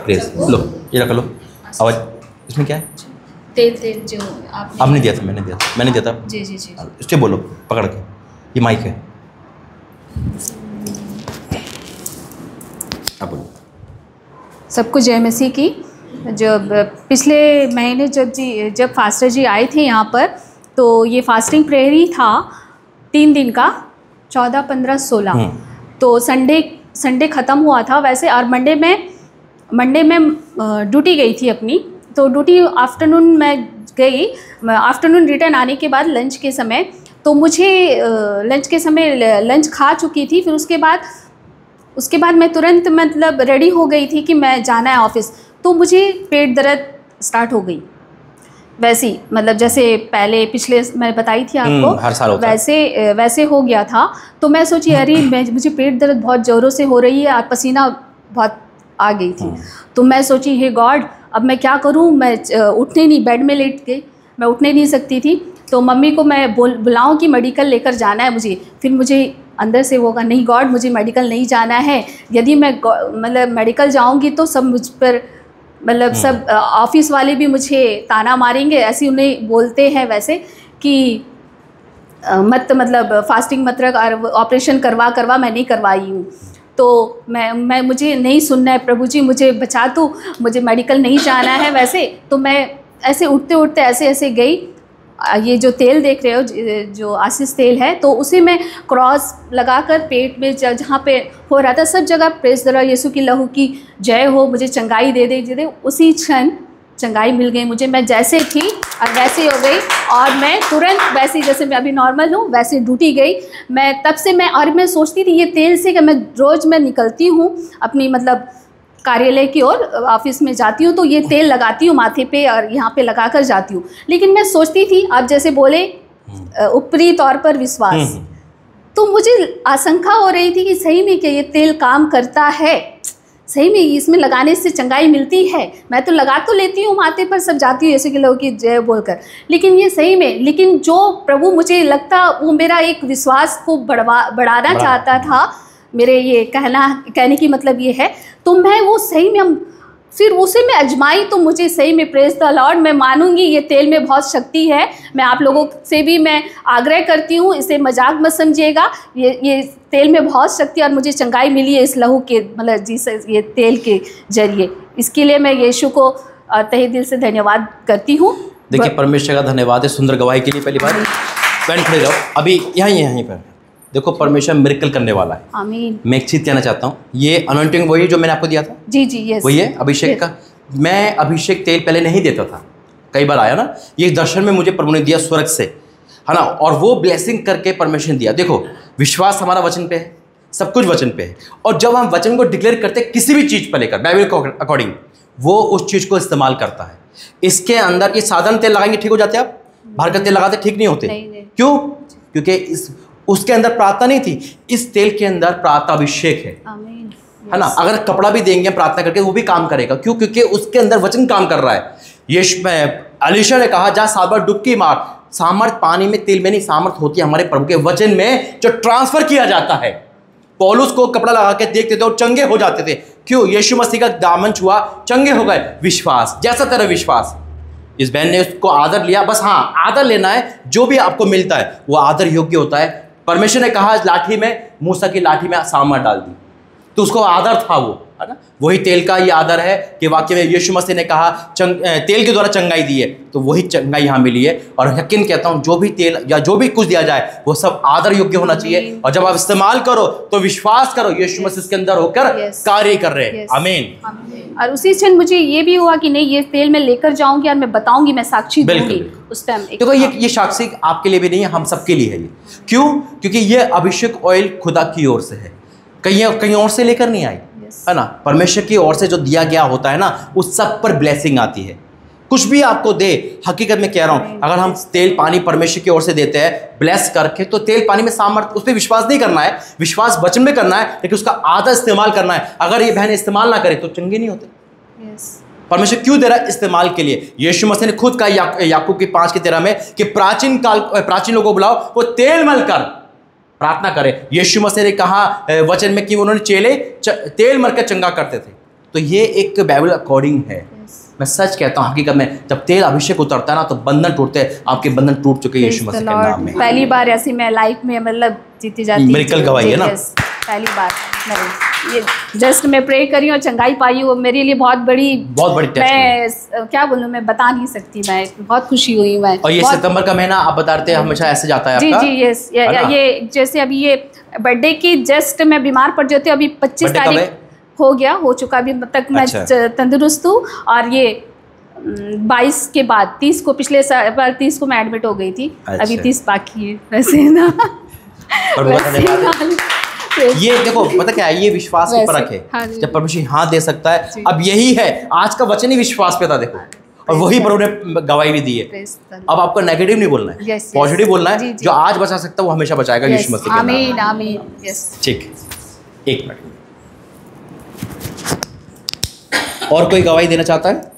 Press लो, ये रख लो। आवाज़ इसमें क्या है? तेल जो आपने दिया था, मैंने दिया था। जी जी जी। इससे बोलो पकड़ के, ये माइक है, आप बोलो। सबको जय मसीह की। जब पिछले महीने जब फास्टर जी आए थे यहाँ पर, तो ये फास्टिंग प्रेयर ही था 3 दिन का, 14, 15, 16। तो संडे ख़त्म हुआ था वैसे, और मंडे में ड्यूटी गई थी अपनी। तो ड्यूटी आफ्टरनून में गई, आफ्टरनून रिटर्न आने के बाद लंच के समय, तो मुझे लंच के समय लंच खा चुकी थी। फिर उसके बाद मैं तुरंत मतलब रेडी हो गई थी कि मैं जाना है ऑफिस। तो मुझे पेट दर्द स्टार्ट हो गई, वैसे ही मतलब जैसे पहले पिछले मैं बताई थी आपको, हर साल होता है। वैसे हो गया था। तो मैं सोची अरे मुझे पेट दर्द बहुत ज़ोरों से हो रही है और पसीना बहुत आ गई थी। तो मैं सोची हे गॉड, अब मैं क्या करूं। मैं उठने नहीं, बेड में लेट गई, मैं उठने नहीं सकती थी। तो मम्मी को मैं बुलाऊं कि मेडिकल लेकर जाना है मुझे। फिर मुझे अंदर से होगा नहीं गॉड, मुझे मेडिकल नहीं जाना है। यदि मैं मतलब मेडिकल जाऊंगी तो सब मुझ पर मतलब सब ऑफिस वाले भी मुझे ताना मारेंगे, ऐसे उन्हें बोलते हैं वैसे कि मतलब फास्टिंग मत रख, और ऑपरेशन करवा मैं नहीं करवाई हूँ। तो मुझे नहीं सुनना है, प्रभु जी मुझे बचा तू, मुझे मेडिकल नहीं जाना है वैसे। तो मैं ऐसे उठते ऐसे गई। ये जो तेल देख रहे हो जो आशीष तेल है, तो उसे मैं क्रॉस लगाकर पेट में जहाँ पे हो रहा था सब जगह प्रेस द लॉर्ड, यीशु की लहू की जय हो, मुझे चंगाई दे दे। उसी क्षण चंगाई मिल गई मुझे। मैं जैसे थी और वैसे हो गई, और मैं तुरंत वैसे जैसे मैं अभी नॉर्मल हूँ वैसे ड्यूटी गई। मैं तब से मैं सोचती थी ये तेल से कि मैं रोज़ निकलती हूँ अपनी मतलब कार्यालय की ओर, ऑफिस में जाती हूँ तो ये तेल लगाती हूँ माथे पे और यहाँ पे लगा कर जाती हूँ। लेकिन मैं सोचती थी, आप जैसे बोले ऊपरी तौर पर विश्वास, तो मुझे आशंका हो रही थी कि सही में क्या ये तेल काम करता है, सही में इसमें लगाने से चंगाई मिलती है। मैं तो लगा तो लेती हूँ माथे पर, सब जाती हूँ यीशु के लहू की जय बोलकर, लेकिन ये सही में, लेकिन जो प्रभु मुझे लगता वो मेरा एक विश्वास को बढ़ाना चाहता था। मेरे ये कहने की मतलब ये है। तो मैं वो सही में फिर उसे मैं अजमाई, तो मुझे सही में प्रेज द लॉर्ड, मैं मानूंगी ये तेल में बहुत शक्ति है। मैं आप लोगों से भी मैं आग्रह करती हूँ, इसे मजाक मत समझिएगा, ये तेल में बहुत शक्ति और मुझे चंगाई मिली है इस लहू के मतलब जीसस ये तेल के जरिए। इसके लिए मैं यीशु को तहे दिल से धन्यवाद करती हूँ। देखिए परमेश्वर का धन्यवाद है सुंदर गवाही के लिए। पहली बार पैन खड़े जाओ, अभी यहीं पर देखो परमेश्वर मिरेकल करने वाला है। आमीन। मैं एक चीज़ कहना चाहता हूँ, ये अनॉइंटिंग वही जो मैंने आपको दिया था। जी जी यस, वही है अभिषेक का। मैं अभिषेक तेल पहले नहीं देता था, कई बार आया ना, ये दर्शन में मुझे प्रभु ने दिया स्वर्ग से, है ना, और वो ब्लेसिंग करके परमेश्वर ने दिया। देखो विश्वास हमारा वचन पे है, सब कुछ वचन पे है, और जब हम वचन को डिक्लेयर करते हैं किसी भी चीज़ पर लेकर बाइबल को अकॉर्डिंग, वो उस चीज़ को इस्तेमाल करता है। इसके अंदर ये साधारण तेल लगाएंगे ठीक हो जाते हैं, आप बाहर का तेल लगाते ठीक नहीं होते। क्यों? क्योंकि उसके अंदर प्रार्थना नहीं थी, इस तेल के अंदर प्रार्थना अभिषेक है ना। अगर कपड़ा भी देंगे प्रार्थना करके वो भी काम करेगा। क्यों? क्योंकि उसके अंदर वचन काम कर रहा है। यीशु अलीशा ने कहा जा 7 बार डुबकी मार। सामर्थ पानी में तेल में नहीं, सामर्थ होती है हमारे प्रभु के वचन में जो ट्रांसफर किया जाता है। पौलुस को कपड़ा लगा के देखते थे और चंगे हो जाते थे। क्यों? यीशु मसीह का दामन छुआ, चंगे हो गए। विश्वास, जैसा तेरा विश्वास। इस बहन ने उसको आदर लिया। बस हाँ, आदर लेना है, जो भी आपको मिलता है वो आदर योग्य होता है। परमेश्वर ने कहा लाठी में, मूसा की लाठी में सामर्थ डाल दी, तो उसको आदर था वो, है ना। वही तेल का ये आदर है कि वाक्य में यीशु मसीह ने कहा तेल के द्वारा चंगाई दी है, तो वही चंगाई यहाँ मिली है। और यकीन कहता हूँ जो भी तेल या जो भी कुछ दिया जाए वो सब आदर योग्य होना चाहिए। और जब आप इस्तेमाल करो तो विश्वास करो यीशु मसीह उसके अंदर होकर कार्य कर रहे हैं। आमीन। और उसी क्षण मुझे ये भी हुआ कि नहीं, ये तेल मैं लेकर जाऊंगी और मैं बताऊंगी, मैं साक्षी दूंगी उस टाइम। देखो ये साक्षी आपके लिए भी नहीं है, हम सबके लिए है ये। क्यों? क्योंकि ये अभिषेक ऑयल खुदा की ओर से है, कहीं और से लेकर नहीं आई, है ना। परमेश्वर की ओर से जो दिया गया होता है ना, उस सब पर ब्लेसिंग आती है। कुछ भी आपको दे, हकीकत में कह रहा हूं, अगर हम तेल पानी परमेश्वर की ओर से देते हैं ब्लेस करके, तो तेल पानी में सामर्थ, उस पर विश्वास नहीं करना है, विश्वास वचन में करना है, लेकिन उसका आधा इस्तेमाल करना है। अगर ये बहन इस्तेमाल ना करे तो चंगे नहीं होते। परमेश्वर क्यों दे रहा है? इस्तेमाल के लिए। यीशु मसीह ने खुद कहा याकूब की 5:13 में कि प्राचीन लोगों को बुलाओ, वो तेल मलकर प्रार्थना करें। यीशु मसीह ने कहा वचन में कि उन्होंने चेले तेल मलकर चंगा करते थे। तो ये एक बाइबल अकॉर्डिंग है। मैं सच कहता हूँ, हकीकत में जब तेल अभिषेक उतरता है ना तो बंधन टूटते हैं। आपके बंधन टूट चुके हैं यीशु मसीह के नाम में। पहली बार ऐसी मैं लाइफ में मतलब जीती जाती मिरेकल गवाही है ना। पहली बार मैं ये जस्ट मैं प्रे करी और चंगाई पाई हूँ, मेरे लिए बहुत बड़ी टेस्ट। मैं क्या बोलूँ, मैं बता नहीं सकती, मैं बहुत खुशी हुई मैं। और ये सितंबर का महीना आप बता रहे थे हमेशा ऐसे जाता है जी आपका? जी यस, ये जैसे अभी ये बर्थडे की जस्ट मैं बीमार पड़ जाती हूँ, अभी 25 तारीख हो चुका अभी तक मैं तंदुरुस्त हूँ। और ये 22 के बाद 30 को, पिछले बार 30 को मैं एडमिट हो गई थी। अभी 30 बाकी है वैसे ना। ये देखो पता क्या है, ये विश्वास की परख है। जब परमेश्वर हाथ दे सकता है, अब यही है आज का वचन ही विश्वास पे था देखो, और वही प्रभु ने गवाही भी दी है। अब आपको नेगेटिव नहीं बोलना है, पॉजिटिव बोलना है। जो आज बचा सकता है वो हमेशा बचाएगा यीशु मसीह के नाम में। आमीन आमीन। यस ठीक, एक मिनट। और कोई गवाही देना चाहता है?